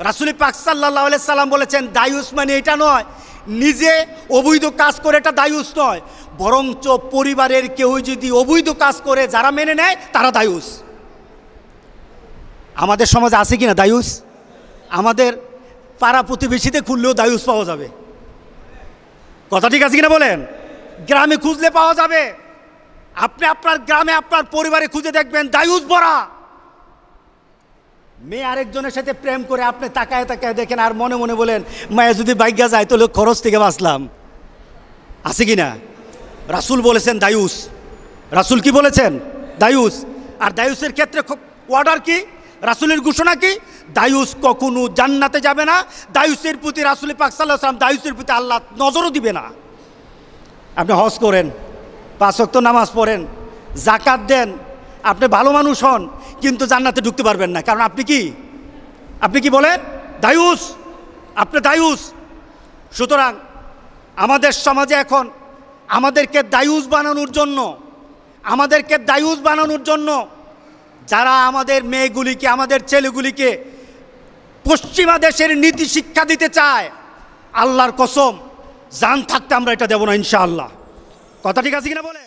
রাসূল পাক সাল্লাল্লাহু আলাইহি সাল্লাম বলেছেন দায়ুস মানে এটা নয়, নিজে অবৈধ কাজ করে এটা দায়ুস নয়, বরঞ্চ পরিবারের কেউ যদি অবৈধ কাজ করে যারা মেনে নেয় তারা দায়ুস। আমাদের সমাজে আছে কি না দায়ুস? আমাদের পাড়া প্রতিবেশীতে খুললেও দায়ুস পাওয়া যাবে। কথা ঠিক আছে কিনা বলেন? গ্রামে খুঁজলে পাওয়া যাবে। আপনি আপনার গ্রামে আপনার পরিবারে খুঁজে দেখবেন দায়ুস ভরা। মেয়ে আরেকজনের সাথে প্রেম করে আপনি তাকায় তাকায় দেখেন আর মনে মনে বলেন মায়া যদি বাইগা যায় তাহলে খরচ থেকে বাঁচলাম। আছে কি না? রাসূল বলেছেন দায়ুস। রাসূল কি বলেছেন? দায়ুস। আর দায়ুসের ক্ষেত্রে অর্ডার কি? রাসূলের ঘোষণা কি? দায়ুস কখনো জান্নাতে যাবে না। দায়ুসের প্রতি রাসূল পাক সাল্লাল্লাহু আলাইহি ওয়াসাল্লাম দায়ুসের প্রতি আল্লাহ নজরও দিবে না। আপনি হজ করেন, 5 ওয়াক্ত নামাজ পড়েন, যাকাত দেন, আপনি ভালো মানুষ হন, কিন্তু জান্নাতে ঢুকতে পারবেন না। কারণ আপনি কি বলেন? দায়ুস। আপনি দায়ুস। সুতরাং আমাদের সমাজে এখন আমাদেরকে দায়ুস বানানোর জন্য যারা আমাদের মেয়েগুলিকে, আমাদের ছেলেগুলিকে পশ্চিমা দেশের নীতি শিক্ষা দিতে চায়, আল্লাহর কসম জান থাকতে আমরা এটা দেব না ইনশাআল্লাহ। কথা ঠিক আছে কিনা বলে?